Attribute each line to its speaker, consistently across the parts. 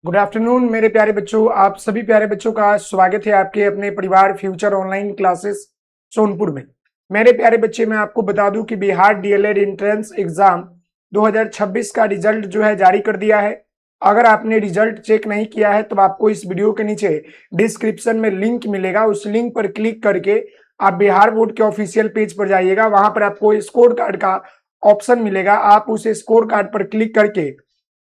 Speaker 1: Good afternoon मेरे प्यारे बच्चों। आप सभी प्यारे बच्चों का स्वागत है आपके अपने परिवार फ्यूचर ऑनलाइन क्लासेस सोनपुर में। मेरे प्यारे बच्चे, मैं आपको बता दूं कि बिहार डीएलएड एंट्रेंस एग्जाम 2026 का रिजल्ट जो है जारी कर दिया है। अगर आपने रिजल्ट चेक नहीं किया है तो आपको इस वीडियो के नीचे डिस्क्रिप्शन में लिंक मिलेगा, उस लिंक पर क्लिक करके आप बिहार बोर्ड के ऑफिशियल पेज पर जाइएगा। वहां पर आपको स्कोर कार्ड का ऑप्शन मिलेगा। आप उस स्कोर कार्ड पर क्लिक करके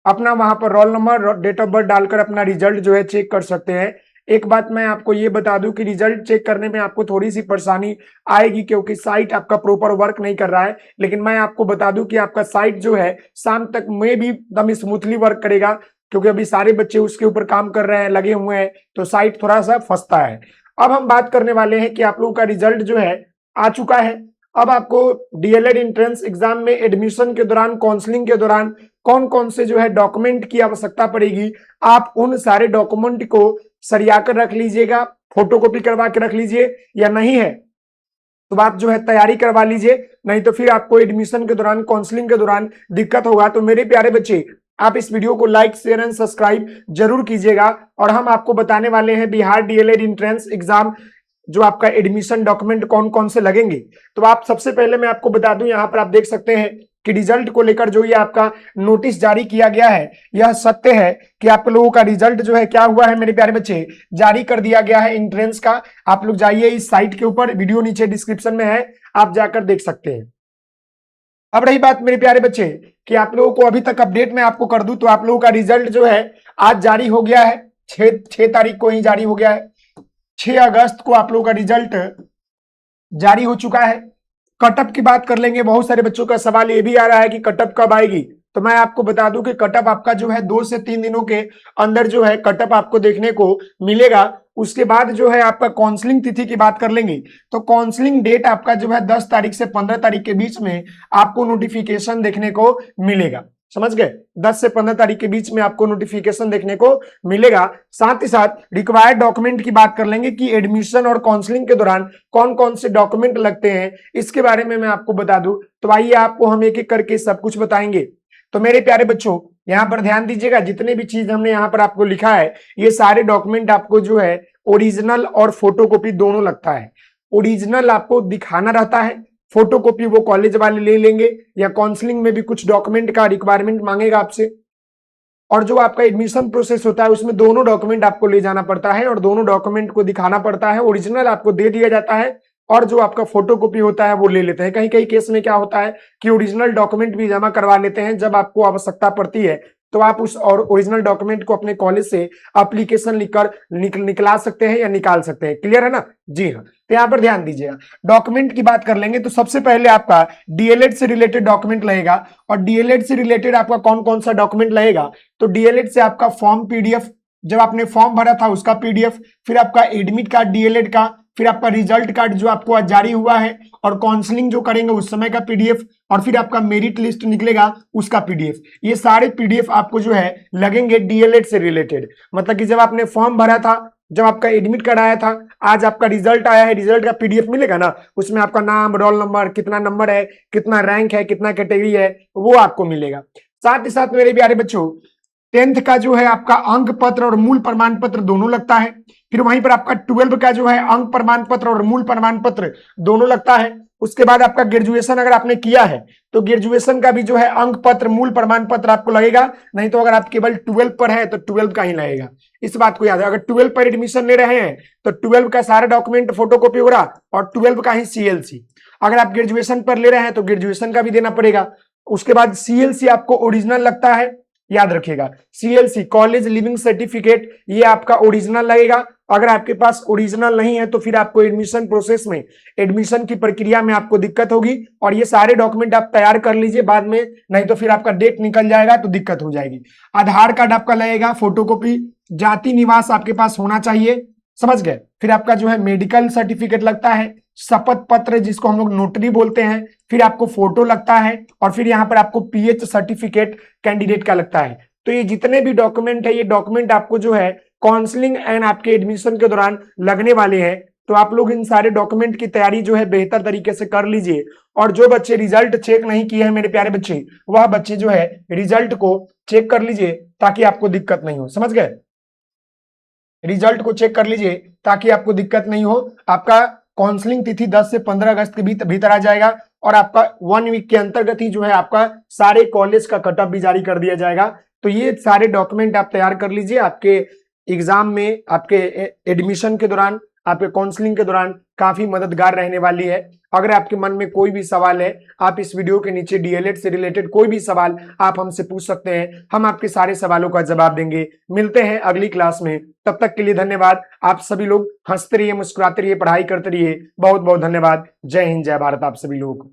Speaker 1: अपना वहां पर roll number, date of birth डालकर अपना रिजल्ट जो है चेक कर सकते हैं। एक बात मैं आपको ये बता दूं कि रिजल्ट चेक करने में आपको थोड़ी सी परेशानी आएगी क्योंकि साइट आपका प्रॉपर वर्क नहीं कर रहा है, लेकिन मैं आपको बता दूं कि आपका साइट जो है शाम तक में भी एकदम स्मूथली वर्क करेगा, क्योंकि अभी सारे बच्चे उसके ऊपर काम कर रहे हैं, लगे हुए हैं, तो साइट थोड़ा सा फंसता है। अब हम बात करने वाले हैं कि आप लोगों का रिजल्ट जो है आ चुका है। अब आपको डीएलएड एंट्रेंस एग्जाम में एडमिशन के दौरान, काउंसलिंग के दौरान कौन कौन से जो है डॉक्यूमेंट की आवश्यकता पड़ेगी, आप उन सारे डॉक्यूमेंट को सरिया कर रख लीजिएगा, फोटोकॉपी करवा के रख लीजिए, या नहीं है तो आप जो है तैयारी करवा लीजिए, नहीं तो फिर आपको एडमिशन के दौरान, काउंसलिंग के दौरान दिक्कत होगा। तो मेरे प्यारे बच्चे, आप इस वीडियो को लाइक, शेयर एंड सब्सक्राइब जरूर कीजिएगा। और हम आपको बताने वाले हैं बिहार डीएलएड एंट्रेंस एग्जाम जो आपका एडमिशन डॉक्यूमेंट कौन कौन से लगेंगे। तो आप सबसे पहले मैं आपको बता दूं, यहां पर आप देख सकते हैं कि रिजल्ट को लेकर जो ये आपका नोटिस जारी किया गया है, यह सत्य है कि आप लोगों का रिजल्ट जो है क्या हुआ है मेरे प्यारे बच्चे, जारी कर दिया गया है एंट्रेंस का। आप लोग जाइए इस साइट के ऊपर, वीडियो नीचे डिस्क्रिप्शन में है, आप जाकर देख सकते हैं। अब रही बात मेरे प्यारे बच्चे कि आप लोगों को अभी तक अपडेट मैं आपको कर दूं तो आप लोगों का रिजल्ट जो है आज जारी हो गया है। 6 तारीख को ही जारी हो गया है। 6 अगस्त को आप लोगों का रिजल्ट जारी हो चुका है। कटअप की बात कर लेंगे। बहुत सारे बच्चों का सवाल ये भी आ रहा है कि कटअप कब आएगी, तो मैं आपको बता दूं कि कटअप आपका जो है 2 से 3 दिनों के अंदर जो है कटअप आपको देखने को मिलेगा। उसके बाद जो है आपका काउंसलिंग तिथि की बात कर लेंगे तो काउंसलिंग डेट आपका जो है 10 तारीख से 15 तारीख के बीच में आपको नोटिफिकेशन देखने को मिलेगा। समझ गए? 10 से 15 तारीख के बीच में आपको नोटिफिकेशन देखने को मिलेगा। साथ ही साथ रिक्वायर्ड डॉक्यूमेंट की बात कर लेंगे कि एडमिशन और काउंसलिंग के दौरान कौन कौन से डॉक्यूमेंट लगते हैं, इसके बारे में मैं आपको बता दूं। तो आइए आपको हम एक एक करके सब कुछ बताएंगे। तो मेरे प्यारे बच्चों, यहां पर ध्यान दीजिएगा, जितने भी चीज हमने यहां पर आपको लिखा है, ये सारे डॉक्यूमेंट आपको जो है ओरिजिनल और फोटोकॉपी दोनों लगता है। ओरिजिनल आपको दिखाना रहता है, फोटोकॉपी वो कॉलेज वाले ले लेंगे, या काउंसलिंग में भी कुछ डॉक्यूमेंट का रिक्वायरमेंट मांगेगा आपसे। और जो आपका एडमिशन प्रोसेस होता है उसमें दोनों डॉक्यूमेंट आपको ले जाना पड़ता है और दोनों डॉक्यूमेंट को दिखाना पड़ता है। ओरिजिनल आपको दे दिया जाता है और जो आपका फोटोकॉपी होता है वो ले लेते हैं। कहीं कहीं केस में क्या होता है कि ओरिजिनल डॉक्यूमेंट भी जमा करवा लेते हैं, जब आपको आवश्यकता पड़ती है तो आप उस और ओरिजिनल डॉक्यूमेंट को अपने कॉलेज से एप्लीकेशन लिखकर निकला सकते हैं या निकाल सकते हैं। क्लियर है ना? जी हाँ। तो यहाँ पर ध्यान दीजिएगा, डॉक्यूमेंट की बात कर लेंगे तो सबसे पहले आपका डीएलएड से रिलेटेड डॉक्यूमेंट लगेगा। और डीएलएड से रिलेटेड आपका कौन कौन सा डॉक्यूमेंट लगेगा, तो डीएलएड से आपका फॉर्म पीडीएफ, जब आपने फॉर्म भरा था उसका पीडीएफ, फिर आपका एडमिट कार्ड डीएलएड का, फिर आपका रिजल्ट कार्ड जो आपको आज जारी हुआ है और काउंसलिंग जो करेंगे उस समय का पीडीएफ, और फिर आपका मेरिट लिस्ट निकलेगा उसका पीडीएफ। ये सारे पीडीएफ आपको जो है लगेंगे डीएलएड से रिलेटेड। मतलब कि जब आपने फॉर्म भरा था, जब आपका एडमिट कार्ड आया था, आज आपका रिजल्ट आया है, रिजल्ट का पीडीएफ मिलेगा ना, उसमें आपका नाम, रोल नंबर, कितना नंबर है, कितना रैंक है, कितना कैटेगरी है, वो आपको मिलेगा। साथ ही साथ मेरे प्यारे बच्चों, 10th का जो है आपका अंक पत्र और मूल प्रमाण पत्र दोनों लगता है। फिर वहीं पर आपका 12 का जो है अंक प्रमाण पत्र और मूल प्रमाण पत्र दोनों लगता है। उसके बाद आपका ग्रेजुएशन अगर आपने किया है तो ग्रेजुएशन का भी जो है अंक पत्र, मूल प्रमाण पत्र आपको लगेगा। नहीं तो अगर आप केवल 12 पर है तो 12 का ही लगेगा। इस बात को याद है, अगर 12 पर एडमिशन ले रहे हैं तो 12 का सारा डॉक्यूमेंट फोटोकॉपी हो रहा और 12 का ही सीएलसी। अगर आप ग्रेजुएशन पर ले रहे हैं तो ग्रेजुएशन का भी देना पड़ेगा। उसके बाद सीएलसी आपको ओरिजिनल लगता है, याद रखिएगा, सीएलसी कॉलेज लिविंग सर्टिफिकेट, ये आपका ओरिजिनल लगेगा। अगर आपके पास ओरिजिनल नहीं है तो फिर आपको एडमिशन प्रोसेस में, एडमिशन की प्रक्रिया में आपको दिक्कत होगी। और ये सारे डॉक्यूमेंट आप तैयार कर लीजिए बाद में, नहीं तो फिर आपका डेट निकल जाएगा तो दिक्कत हो जाएगी। आधार कार्ड आपका लगेगा, फोटोकॉपी, जाति निवास आपके पास होना चाहिए। समझ गए? फिर आपका जो है मेडिकल सर्टिफिकेट लगता है, शपथ पत्र जिसको हम लोग नोटरी बोलते हैं, फिर आपको फोटो लगता है, और फिर यहाँ पर आपको पीएच सर्टिफिकेट कैंडिडेट का लगता है। तो ये जितने भी डॉक्यूमेंट है, ये डॉक्यूमेंट आपको जो है काउंसलिंग एंड आपके एडमिशन के दौरान लगने वाले हैं। तो आप लोग इन सारे डॉक्यूमेंट की तैयारी जो है बेहतर तरीके से कर लीजिए। और जो बच्चे रिजल्ट चेक नहीं किए हैं मेरे प्यारे बच्चे, वह बच्चे जो है रिजल्ट को चेक कर लीजिए ताकि आपको दिक्कत नहीं हो। समझ गए? रिजल्ट को चेक कर लीजिए ताकि आपको दिक्कत नहीं हो। आपका काउंसलिंग तिथि 10 से 15 अगस्त के भीतर आ जाएगा और आपका 1 वीक के अंतर्गत ही जो है आपका सारे कॉलेज का कट ऑफ भी जारी कर दिया जाएगा। तो ये सारे डॉक्यूमेंट आप तैयार कर लीजिए, आपके एग्जाम में, आपके एडमिशन के दौरान, आपके काउंसलिंग के दौरान काफी मददगार रहने वाली है। अगर आपके मन में कोई भी सवाल है, आप इस वीडियो के नीचे डीएलएड से रिलेटेड कोई भी सवाल आप हमसे पूछ सकते हैं, हम आपके सारे सवालों का जवाब देंगे। मिलते हैं अगली क्लास में, तब तक के लिए धन्यवाद। आप सभी लोग हंसते रहिए, मुस्कुराते रहिए, पढ़ाई करते रहिए। बहुत बहुत धन्यवाद। जय हिंद, जय भारत आप सभी लोग।